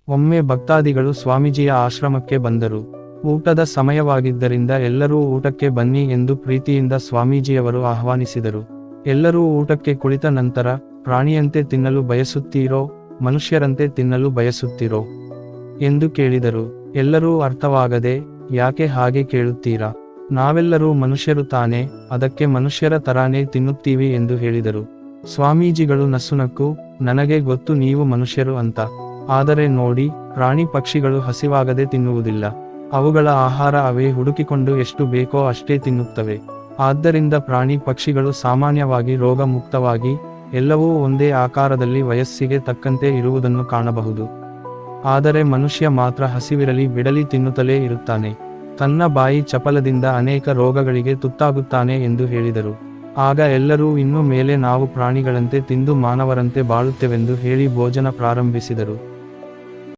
ಒಮ್ಮೆ ಭಕ್ತಾದಿಗಳು ಸ್ವಾಮೀಜಿಯ ಆಶ್ರಮಕ್ಕೆ ಬಂದರು. ಊಟದ ಸಮಯವಾಗಿದ್ದರಿಂದ ಎಲ್ಲರೂ ಊಟಕ್ಕೆ ಬನ್ನಿ ಎಂದು ಪ್ರೀತಿಯಿಂದ ಸ್ವಾಮೀಜಿಯವರು ಆಹ್ವಾನಿಸಿದರು. ಎಲ್ಲರೂ ಊಟಕ್ಕೆ ಕುಳಿತ ನಂತರ, ಪ್ರಾಣಿಯಂತೆ ತಿನ್ನಲು ಬಯಸುತ್ತೀರೋ, ಮನುಷ್ಯರಂತೆ ತಿನ್ನಲು ಬಯಸುತ್ತೀರೋ ಎಂದು ಕೇಳಿದರು. ಎಲ್ಲರೂ ಅರ್ಥವಾಗದೆ, ಯಾಕೆ ಹಾಗೆ ಕೇಳುತ್ತೀರಾ? ನಾವೆಲ್ಲರೂ ಮನುಷ್ಯರು ತಾನೇ, ಅದಕ್ಕೆ ಮನುಷ್ಯರ ತರಾನೇ ತಿನ್ನುತ್ತೀವಿ ಎಂದು ಹೇಳಿದರು. ಸ್ವಾಮೀಜಿಗಳು ನಸುನಕ್ಕು, ನನಗೆ ಗೊತ್ತು ನೀವು ಮನುಷ್ಯರು ಅಂತ. ಆದರೆ ನೋಡಿ, ಪ್ರಾಣಿ ಪಕ್ಷಿಗಳು ಹಸಿವಾಗದೆ ತಿನ್ನುವುದಿಲ್ಲ. ಅವುಗಳ ಆಹಾರ ಅವೇ ಹುಡುಕಿಕೊಂಡು ಎಷ್ಟು ಬೇಕೋ ಅಷ್ಟೇ ತಿನ್ನುತ್ತವೆ. ಆದ್ದರಿಂದ ಪ್ರಾಣಿ ಪಕ್ಷಿಗಳು ಸಾಮಾನ್ಯವಾಗಿ ರೋಗ ಮುಕ್ತವಾಗಿ, ಎಲ್ಲವೂ ಒಂದೇ ಆಕಾರದಲ್ಲಿ ವಯಸ್ಸಿಗೆ ತಕ್ಕಂತೆ ಇರುವುದನ್ನು ಕಾಣಬಹುದು. ಆದರೆ ಮನುಷ್ಯ ಮಾತ್ರ ಹಸಿವಿರಲಿ ಬಿಡಲಿ ತಿನ್ನುತ್ತಲೇ ಇರುತ್ತಾನೆ. ತನ್ನ ಬಾಯಿ ಚಪಲದಿಂದ ಅನೇಕ ರೋಗಗಳಿಗೆ ತುತ್ತಾಗುತ್ತಾನೆ ಎಂದು ಹೇಳಿದರು. ಆಗ ಎಲ್ಲರೂ ಇನ್ನು ಮೇಲೆ ನಾವು ಪ್ರಾಣಿಗಳಂತೆ ತಿಂದು ಮಾನವರಂತೆ ಬಾಳುತ್ತೆವೆಂದು ಹೇಳಿ ಭೋಜನ ಪ್ರಾರಂಭಿಸಿದರು.